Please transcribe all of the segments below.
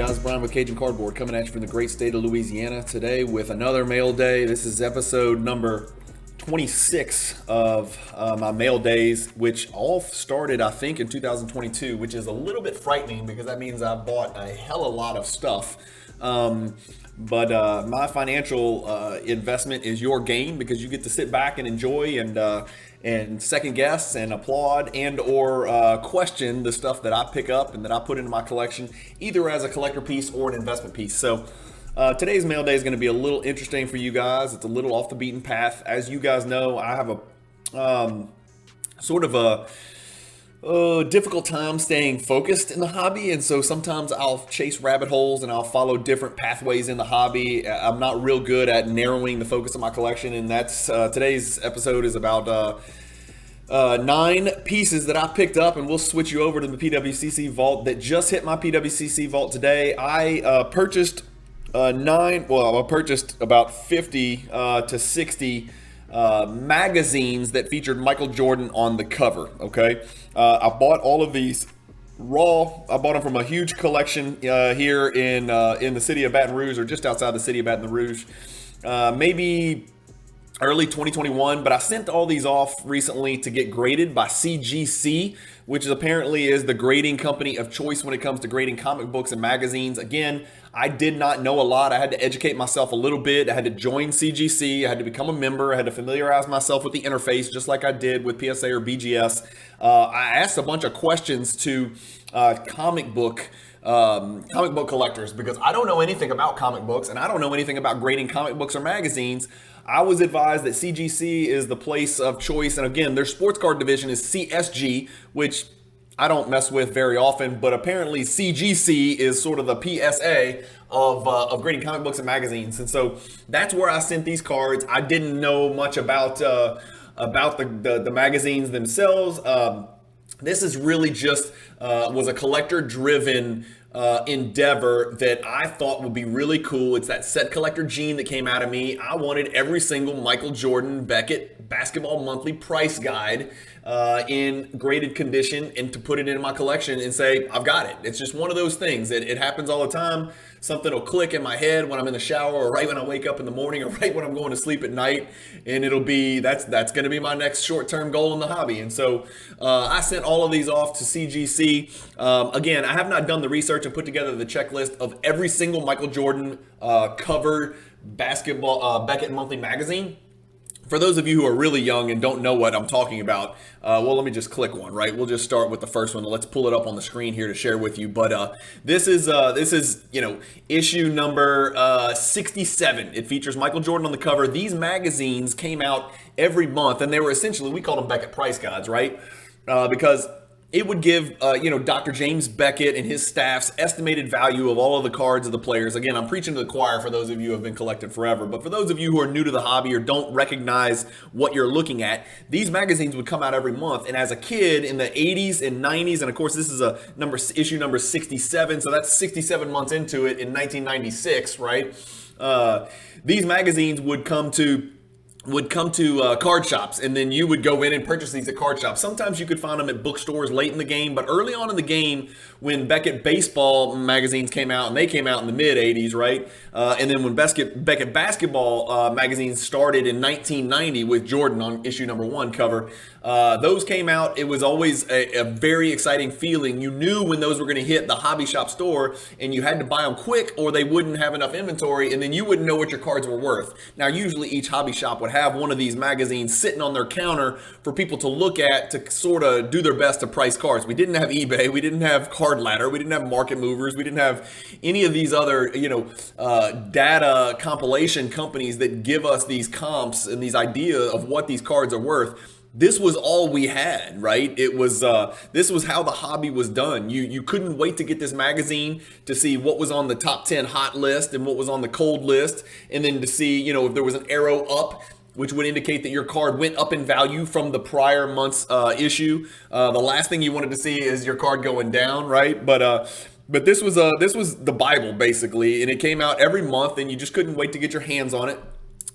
guys? Brian with Cajun Cardboard coming at you from the great state of Louisiana today with another mail day. This is episode number 26 of my mail days, which all started, I think, in 2022, which is a little bit frightening because that means I bought a hell of a lot of stuff. But my financial investment is your game because you get to sit back and enjoy and second guess and applaud and or question the stuff that I pick up and that I put into my collection, either as a collector piece or an investment piece. So today's mail day is going to be a little interesting for you guys. It's a little off the beaten path. As you guys know, I have a sort of a difficult time staying focused in the hobby, and so sometimes I'll chase rabbit holes and I'll follow different pathways in the hobby. I'm not real good at narrowing the focus of my collection, and that's today's episode is about 9 pieces that I picked up, and we'll switch you over to the PWCC vault that just hit my PWCC vault today. I purchased I purchased about 50 to 60 magazines that featured Michael Jordan on the cover. Okay, I bought all of these raw. I bought them from a huge collection here in the city of Baton Rouge, or just outside the city of Baton Rouge, maybe early 2021. But I sent all these off recently to get graded by CGC, which apparently is the grading company of choice when it comes to grading comic books and magazines. Again, I did not know a lot. I had to educate myself a little bit. I had to join CGC. I had to become a member. I had to familiarize myself with the interface, just like I did with PSA or BGS. I asked a bunch of questions to comic book collectors because I don't know anything about comic books and I don't know anything about grading comic books or magazines. I was advised that CGC is the place of choice. And again, their sports card division is CSG, which I don't mess with very often, but apparently CGC is sort of the PSA of grading comic books and magazines. And so that's where I sent these cards. I didn't know much about the magazines themselves. This is really just was a collector-driven endeavor that I thought would be really cool. It's that set collector gene that came out of me. I wanted every single Michael Jordan Beckett Basketball Monthly price guide in graded condition and to put it in my collection and say, I've got it. It's just one of those things. It happens all the time. Something will click in my head when I'm in the shower or right when I wake up in the morning or right when I'm going to sleep at night. And it'll be, that's going to be my next short-term goal in the hobby. And so I sent all of these off to CGC. Again, I have not done the research and put together the checklist of every single Michael Jordan cover basketball Beckett Monthly magazine. For those of you who are really young and don't know what I'm talking about, well, let me just click one, right? We'll just start with the first one. Let's pull it up on the screen here to share with you. But this is issue number 67. It features Michael Jordan on the cover. These magazines came out every month, and they were essentially, we called them Beckett price guides, right? Because it would give, Dr. James Beckett and his staff's estimated value of all of the cards of the players. Again, I'm preaching to the choir for those of you who have been collecting forever. But for those of you who are new to the hobby or don't recognize what you're looking at, these magazines would come out every month. And as a kid in the 80s and 90s, and of course, this is issue number 67. So that's 67 months into it in 1996, right? These magazines would come to card shops, and then you would go in and purchase these at card shops. Sometimes you could find them at bookstores late in the game, but early on in the game, when Beckett baseball magazines came out, and they came out in the mid 80s, right? And then when Beckett basketball magazines started in 1990 with Jordan on issue number 1 cover, those came out. It was always a very exciting feeling. You knew when those were going to hit the hobby shop store, and you had to buy them quick or they wouldn't have enough inventory, and then you wouldn't know what your cards were worth. Now, usually each hobby shop would have one of these magazines sitting on their counter for people to look at to sort of do their best to price cards. We didn't have eBay. We didn't have Card Ladder. We didn't have Market Movers. We didn't have any of these other, data compilation companies that give us these comps and these idea of what these cards are worth. This was all we had, right? It was this was how the hobby was done. You couldn't wait to get this magazine to see what was on the top 10 hot list and what was on the cold list, and then to see, if there was an arrow up, which would indicate that your card went up in value from the prior month's issue. The last thing you wanted to see is your card going down, right? But this was the Bible basically, and it came out every month, and you just couldn't wait to get your hands on it.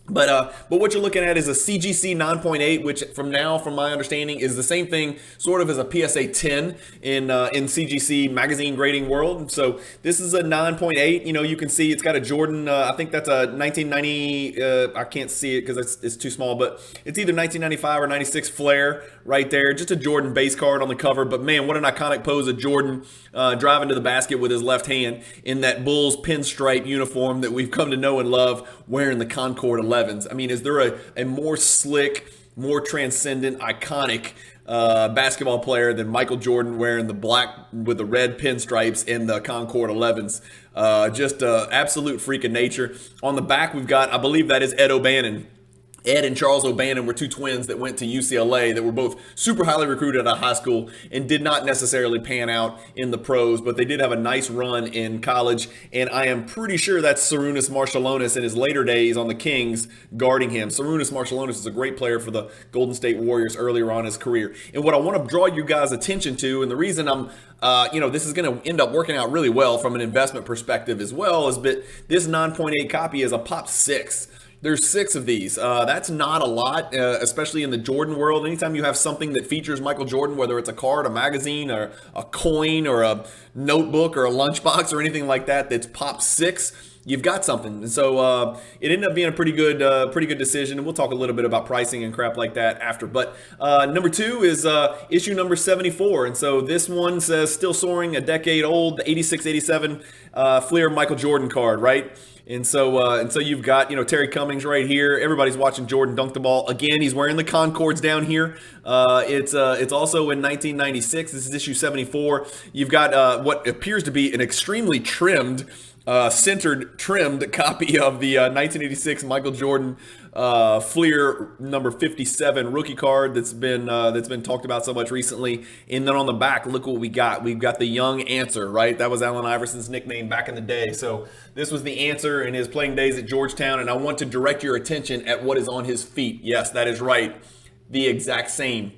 But what you're looking at is a CGC 9.8, which from my understanding, is the same thing sort of as a PSA 10 in CGC magazine grading world. So this is a 9.8. You can see it's got a Jordan. I think that's a 1990. I can't see it because it's too small, but it's either 1995 or 96 flare right there. Just a Jordan base card on the cover. But man, what an iconic pose of Jordan driving to the basket with his left hand in that Bulls pinstripe uniform that we've come to know and love, wearing the Concord 11s. I mean, is there a more slick, more transcendent, iconic basketball player than Michael Jordan wearing the black with the red pinstripes in the Concord 11s? Just an absolute freak of nature. On the back, we've got, I believe that is Ed O'Bannon. Ed and Charles O'Bannon were two twins that went to UCLA that were both super highly recruited out of high school and did not necessarily pan out in the pros, but they did have a nice run in college. And I am pretty sure that's Sarunas Marciulionis in his later days on the Kings guarding him. Sarunas Marciulionis is a great player for the Golden State Warriors earlier on in his career. And what I want to draw you guys' attention to, and the reason I'm this is going to end up working out really well from an investment perspective as well, is that this 9.8 copy is a Pop 6. There's 6 of these. That's not a lot, especially in the Jordan world. Anytime you have something that features Michael Jordan, whether it's a card, a magazine, or a coin, or a notebook, or a lunchbox, or anything like that, that's Pop 6, you've got something. And so it ended up being a pretty good decision. And we'll talk a little bit about pricing and crap like that after. But number 2 is issue number 74. And so this one says still soaring, a decade old, the 86-87 Fleer Michael Jordan card, right? And so you've got, Terry Cummings right here. Everybody's watching Jordan dunk the ball. Again, he's wearing the Concords down here. It's also in 1996. This is issue 74. You've got what appears to be an extremely trimmed, trimmed copy of the 1986 Michael Jordan Fleer number 57 rookie card that's been talked about so much recently. And then on the back, look what we got. We've got the young answer, right? That was Allen Iverson's nickname back in the day. So this was the answer in his playing days at Georgetown. And I want to direct your attention at what is on his feet. Yes, that is right. The exact same.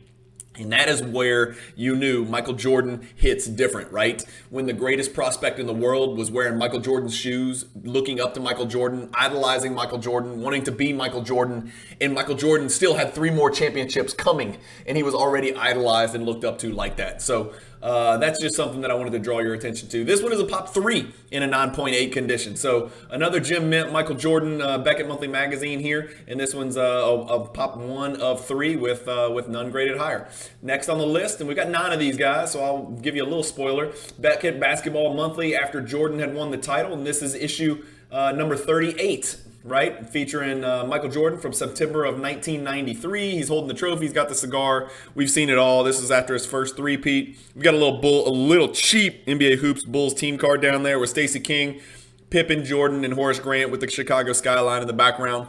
And that is where you knew Michael Jordan hits different, right? When the greatest prospect in the world was wearing Michael Jordan's shoes, looking up to Michael Jordan, idolizing Michael Jordan, wanting to be Michael Jordan. And Michael Jordan still had 3 more championships coming, and he was already idolized and looked up to like that. So that's just something that I wanted to draw your attention to. This one is a Pop 3 in a 9.8 condition. So another Jim Mint Michael Jordan Beckett Monthly Magazine here, and this one's a Pop 1 of 3 with none graded higher. Next on the list, and we've got 9 of these guys, so I'll give you a little spoiler. Beckett Basketball Monthly after Jordan had won the title, and this is issue number 38. Right, featuring Michael Jordan from September of 1993. He's holding the trophy. He's got the cigar. We've seen it all. This is after his first three-peat. We've got a little cheap NBA Hoops Bulls team card down there with Stacey King, Pippen, Jordan, and Horace Grant with the Chicago skyline in the background.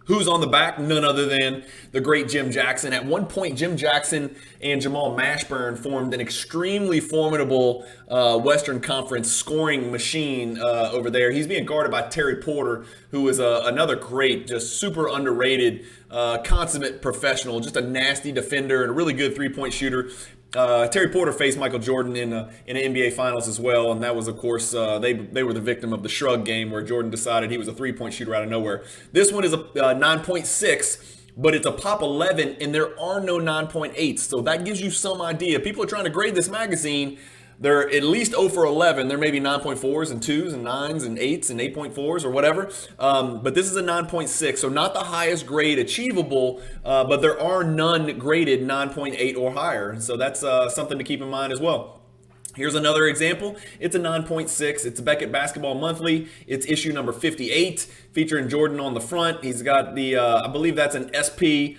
Who's on the back? None other than the great Jim Jackson. At one point, Jim Jackson and Jamal Mashburn formed an extremely formidable Western Conference scoring machine over there. He's being guarded by Terry Porter, who is another great, just super underrated, consummate professional, just a nasty defender and a really good three-point shooter. Terry Porter faced Michael Jordan in an NBA Finals as well, and that was, of course, they were the victim of the shrug game where Jordan decided he was a three-point shooter out of nowhere. This one is a 9.6, but it's a Pop 11, and there are no 9.8s, so that gives you some idea. People are trying to grade this magazine. They're at least 0 for 11. There may be 9.4s and 2s and 9s and 8s and 8.4s or whatever. But this is a 9.6, so not the highest grade achievable, but there are none graded 9.8 or higher. So that's something to keep in mind as well. Here's another example. It's a 9.6. It's a Beckett Basketball Monthly. It's issue number 58, featuring Jordan on the front. He's got the, I believe that's an SP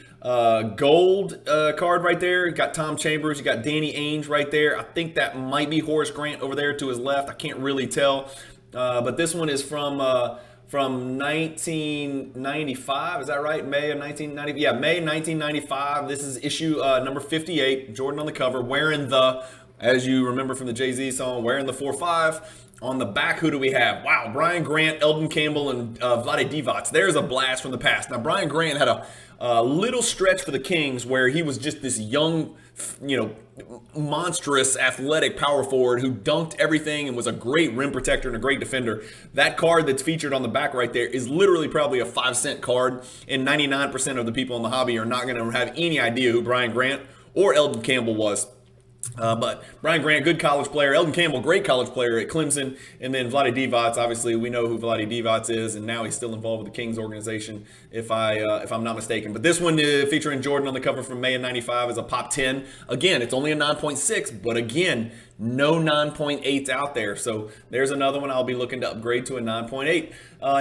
gold card right there. You got Tom Chambers, you got Danny Ainge right there. I think that might be Horace Grant over there to his left. I can't really tell. But this one is from 1995. Is that right? May of 1990. Yeah, May 1995. This is issue number 58. Jordan on the cover, wearing the, as you remember from the Jay-Z song, wearing the 4-5 On the back, who do we have? Wow, Brian Grant, Eldon Campbell, and Vlade Divac. There's a blast from the past. Now, Brian Grant had a little stretch for the Kings where he was just this young, monstrous, athletic power forward who dunked everything and was a great rim protector and a great defender. That card that's featured on the back right there is literally probably a 5-cent card, and 99% of the people in the hobby are not going to have any idea who Brian Grant or Eldon Campbell was. But Brian Grant, good college player. Eldon Campbell, great college player at Clemson. And then Vlade Divac, obviously we know who Vlade Divac is, and now he's still involved with the Kings organization, if I'm not mistaken. But this one featuring Jordan on the cover from May of '95 is a Pop 10. Again, it's only a 9.6, but again, no 9.8s out there. So there's another one I'll be looking to upgrade to a 9.8.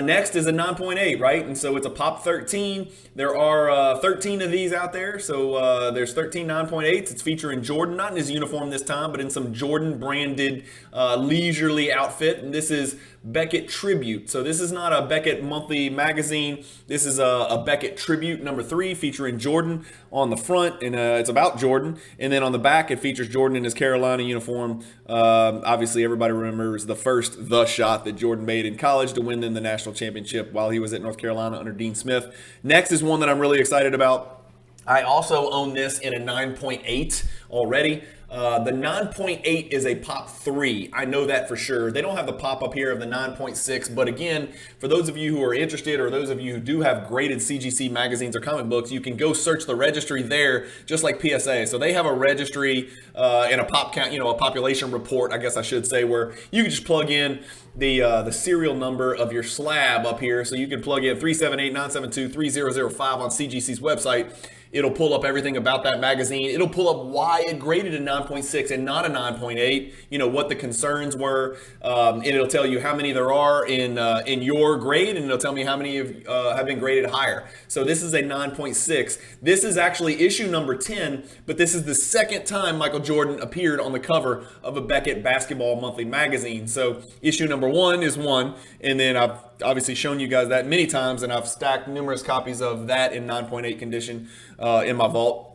Next is a 9.8, right? And so it's a Pop 13. There are 13 of these out there. So there's 13 9.8s. It's featuring Jordan, not in his uniform this time, but in some Jordan branded leisurely outfit. And this is Beckett Tribute. So this is not a Beckett monthly magazine. This is a Beckett Tribute number 3 featuring Jordan on the front, and it's about Jordan. And then on the back, it features Jordan in his Carolina uniform. Obviously, everybody remembers the shot that Jordan made in college to win them the national championship while he was at North Carolina under Dean Smith. Next is one that I'm really excited about. I also own this in a 9.8 already. The 9.8 is a Pop 3. I know that for sure. They don't have the pop up here of the 9.6, but again, for those of you who are interested, or those of you who do have graded CGC magazines or comic books, you can go search the registry there, just like PSA. So they have a registry and a pop count, a population report, I guess I should say, where you can just plug in the serial number of your slab up here. So you can plug in 378-972-3005 on CGC's website. It'll pull up everything about that magazine. It'll pull up why it graded a 9.6 and not a 9.8, what the concerns were. And it'll tell you how many there are in your grade, and it'll tell me how many have been graded higher. So this is a 9.6. This is actually issue number 10, but this is the second time Michael Jordan appeared on the cover of a Beckett Basketball Monthly magazine. So issue number 1 is 1, and then I've obviously shown you guys that many times, and I've stacked numerous copies of that in 9.8 condition in my vault.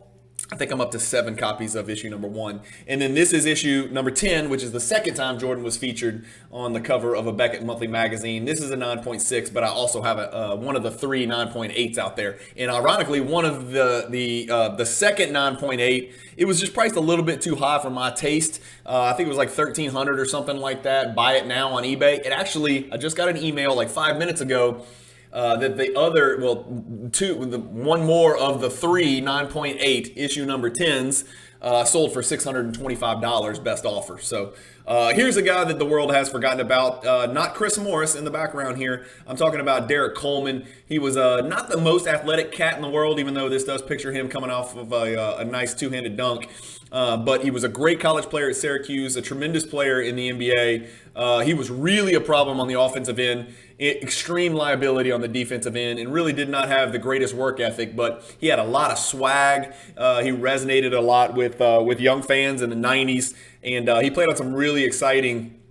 I think I'm up to 7 copies of issue number 1. And then this is issue number 10, which is the second time Jordan was featured on the cover of a Beckett Monthly magazine. This is a 9.6, but I also have one of the 3 9.8s out there. And ironically, one of the second 9.8, it was just priced a little bit too high for my taste. I think it was like $1,300 or something like that. Buy it now on eBay. It actually, I just got an email like 5 minutes ago that one more of the 3 9.8 issue number 10s sold for $625 best offer. So here's a guy that the world has forgotten about. Not Chris Morris in the background here. I'm talking about Derek Coleman. He was not the most athletic cat in the world, even though this does picture him coming off of a nice two-handed dunk. But he was a great college player at Syracuse, a tremendous player in the NBA. He was really a problem on the offensive end, extreme liability on the defensive end, and really did not have the greatest work ethic, but he had a lot of swag. He resonated a lot with young fans in the 90s, and he played on some really exciting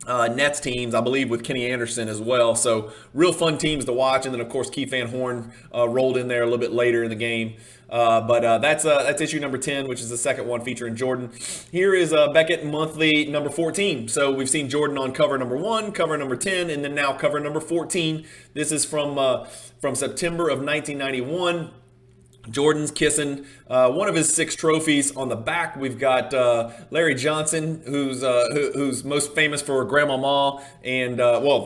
Nets teams, I believe, with Kenny Anderson as well. So real fun teams to watch. And then, of course, Keith Van Horn rolled in there a little bit later in the game. But that's issue number 10, which is the second one featuring Jordan. Here is Beckett Monthly number 14. So we've seen Jordan on cover number 1, cover number 10, and then now cover number 14. This is from September of 1991. Jordan's kissing one of his 6 trophies. On the back, we've got Larry Johnson, who's most famous for Grandmama, and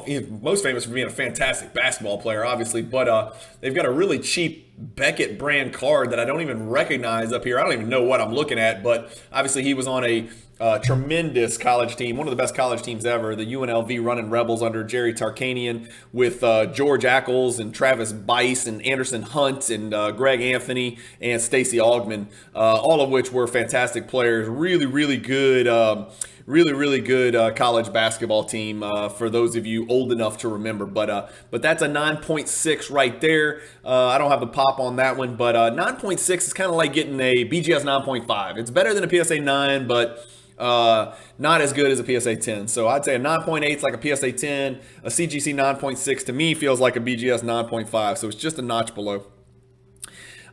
he's most famous for being a fantastic basketball player, obviously. But they've got a really cheap Beckett brand card that I don't even recognize up here. I don't even know what I'm looking at, but obviously he was on a tremendous college team, one of the best college teams ever, the UNLV Running Rebels under Jerry Tarkanian, with George Ackles and Travis Bice and Anderson Hunt and Greg Anthony and Stacey Augmon, all of which were fantastic players. Really good college basketball team for those of you old enough to remember. But that's a 9.6 right there. I don't have the pop on that one, but 9.6 is kind of like getting a BGS 9.5. It's better than a PSA 9, but not as good as a PSA 10. So I'd say a 9.8 is like a PSA 10. A CGC 9.6 to me feels like a BGS 9.5. So it's just a notch below.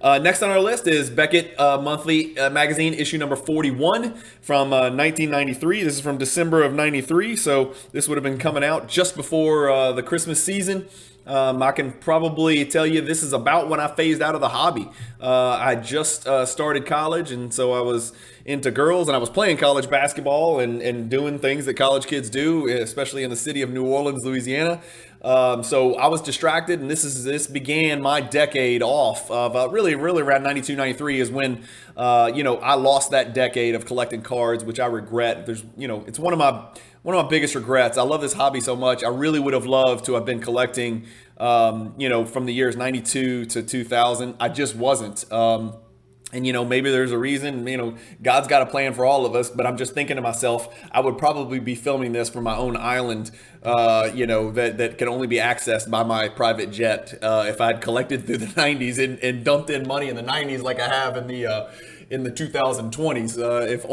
Next on our list is Beckett Monthly Magazine, issue number 41 from 1993. This is from December of 93, so this would have been coming out just before the Christmas season. I can probably tell you this is about when I phased out of the hobby. I just started college, and so I was into girls, and I was playing college basketball and doing things that college kids do, especially in the city of New Orleans, Louisiana. So I was distracted, and this began my decade off of really around 92, 93 is when I lost that decade of collecting cards, which I regret. It's one of my biggest regrets. I love this hobby so much. I really would have loved to have been collecting, from the years 92 to 2000. I just wasn't. And, maybe there's a reason, God's got a plan for all of us, but I'm just thinking to myself, I would probably be filming this from my own island, that can only be accessed by my private jet, if I had collected through the 90s and dumped in money in the 90s like I have in the 2020s. If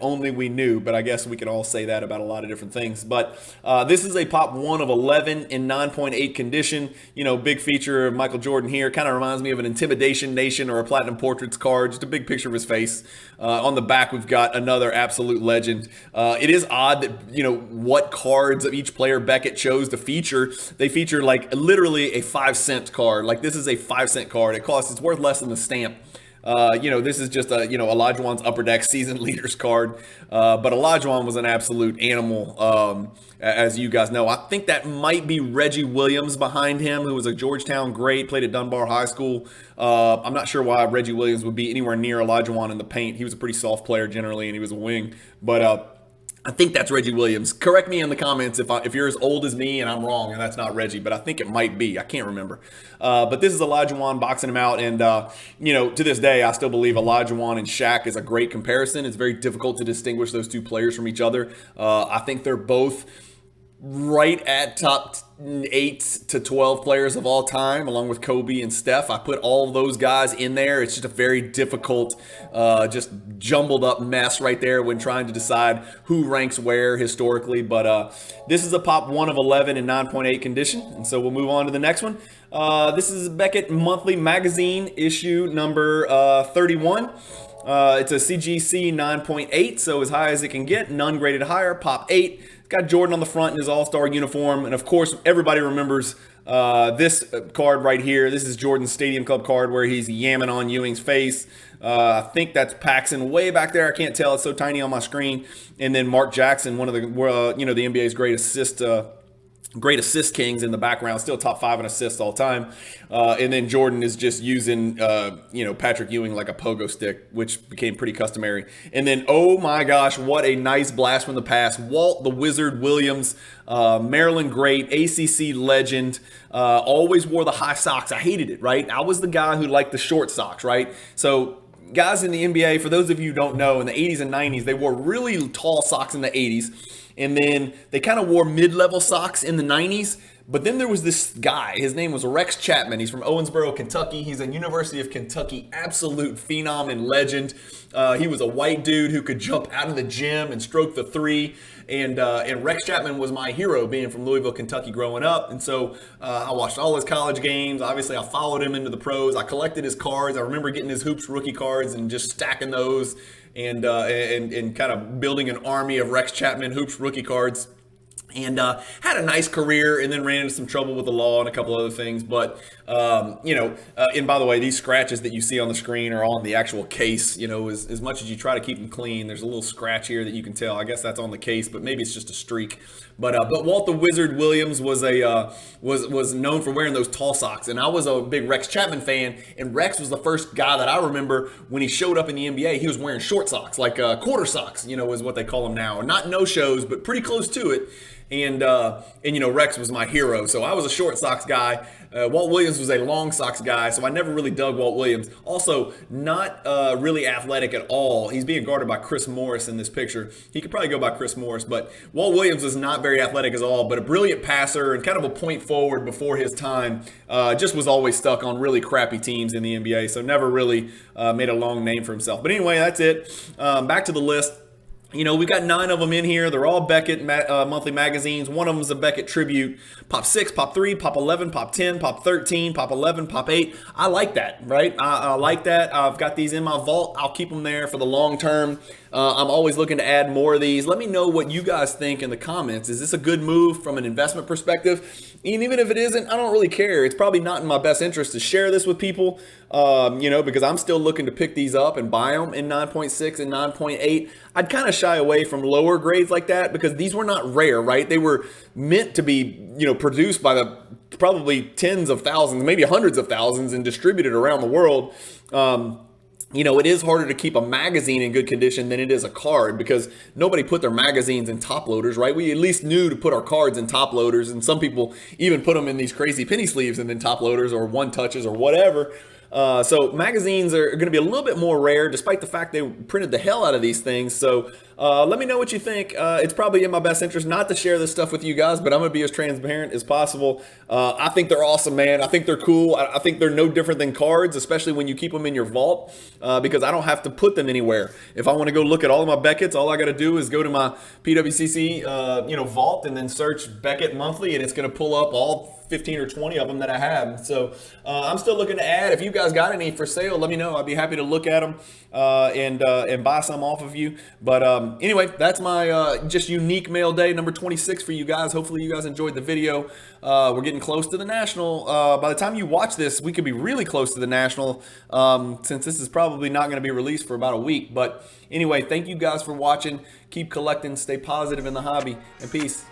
only we knew. But I guess we can all say that about a lot of different things. But this is a pop 1 of 11 in 9.8 condition. Big feature of Michael Jordan here. Kind of reminds me of an Intimidation Nation or a Platinum Portraits card. Just a big picture of his face. On the back, we've got another absolute legend. It is odd that, what cards of each player Beckett chose to feature. They feature like literally a 5-cent card. Like this is a 5-cent card. It's worth less than the stamp. This is just Olajuwon's Upper Deck season leaders card. But Olajuwon was an absolute animal, as you guys know. I think that might be Reggie Williams behind him, who was a Georgetown great, played at Dunbar High School. I'm not sure why Reggie Williams would be anywhere near Olajuwon in the paint. He was a pretty soft player generally, and he was a wing. But I think that's Reggie Williams. Correct me in the comments if you're as old as me and I'm wrong and that's not Reggie, but I think it might be. I can't remember. But this is Olajuwon boxing him out, and to this day, I still believe Olajuwon and Shaq is a great comparison. It's very difficult to distinguish those two players from each other. I think they're both right at top 8 to 12 players of all time, along with Kobe and Steph. I put all of those guys in there. It's just a very difficult, just jumbled up mess right there when trying to decide who ranks where historically. But this is a pop 1 of 11 in 9.8 condition. And so we'll move on to the next one. This is Beckett Monthly Magazine, issue number 31. It's a CGC 9.8, so as high as it can get. None graded higher, pop 8. Got Jordan on the front in his all-star uniform. And, of course, everybody remembers this card right here. This is Jordan's Stadium Club card where he's yamming on Ewing's face. I think that's Paxson way back there. I can't tell. It's so tiny on my screen. And then Mark Jackson, one of the NBA's great assist kings in the background, still top 5 in assists all time. And then Jordan is just using, Patrick Ewing like a pogo stick, which became pretty customary. And then, oh my gosh, what a nice blast from the past. Walt the Wizard Williams, Maryland great, ACC legend, always wore the high socks. I hated it, right? I was the guy who liked the short socks, right? So guys in the NBA, for those of you who don't know, in the 80s and 90s, they wore really tall socks in the 80s. And then they kind of wore mid-level socks in the 90s. But then there was this guy. His name was Rex Chapman. He's from Owensboro, Kentucky. He's a University of Kentucky absolute phenom and legend. He was a white dude who could jump out of the gym and stroke the 3. And Rex Chapman was my hero, being from Louisville, Kentucky growing up. And so I watched all his college games. Obviously, I followed him into the pros. I collected his cards. I remember getting his Hoops rookie cards and just stacking those and kind of building an army of Rex Chapman Hoops rookie cards. And had a nice career, and then ran into some trouble with the law and a couple other things. But, and by the way, these scratches that you see on the screen are on the actual case. As much as you try to keep them clean, there's a little scratch here that you can tell. I guess that's on the case, but maybe it's just a streak. But Walt the Wizard Williams was was known for wearing those tall socks, and I was a big Rex Chapman fan. And Rex was the first guy that I remember when he showed up in the NBA. He was wearing short socks, like quarter socks, is what they call them now. Not no shows, but pretty close to it. And Rex was my hero. So I was a short socks guy. Walt Williams was a long socks guy, so I never really dug Walt Williams. Also, not really athletic at all. He's being guarded by Chris Morris in this picture. He could probably go by Chris Morris, but Walt Williams was not very athletic at all, but a brilliant passer and kind of a point forward before his time. Just was always stuck on really crappy teams in the NBA, so never really made a long name for himself. But anyway, that's it. Back to the list. You know, we've got 9 of them in here. They're all Beckett monthly magazines. One of them is a Beckett tribute. Pop 6, Pop 3, Pop 11, Pop 10, Pop 13, Pop 11, Pop 8. I like that, right? I like that. I've got these in my vault. I'll keep them there for the long term. I'm always looking to add more of these. Let me know what you guys think in the comments. Is this a good move from an investment perspective? And even if it isn't, I don't really care. It's probably not in my best interest to share this with people, you know, because I'm still looking to pick these up and buy them in 9.6 and 9.8. I'd kind of shy away from lower grades like that because these were not rare, right? They were meant to be, you know, produced by the probably tens of thousands, maybe hundreds of thousands, and distributed around the world. You know, it is harder to keep a magazine in good condition than it is a card because nobody put their magazines in top loaders, right? We at least knew to put our cards in top loaders, and some people even put them in these crazy penny sleeves and then top loaders or one touches or whatever. So magazines are going to be a little bit more rare, despite the fact they printed the hell out of these things. So let me know what you think. It's probably in my best interest not to share this stuff with you guys, but I'm going to be as transparent as possible. I think they're awesome, man. I think they're cool. I think they're no different than cards, especially when you keep them in your vault, because I don't have to put them anywhere. If I want to go look at all of my Beckett's, all I got to do is go to my PWCC vault and then search Beckett monthly, and it's going to pull up all 15 or 20 of them that I have. So I'm still looking to add. If you guys got any for sale, let me know. I'd be happy to look at them and buy some off of you. But anyway, that's my just unique mail day number 26 for you guys. Hopefully you guys enjoyed the video. We're getting close to the National. By the time you watch this, we could be really close to the National, since this is probably not going to be released for about a week. But anyway, thank you guys for watching. Keep collecting, stay positive in the hobby, and peace.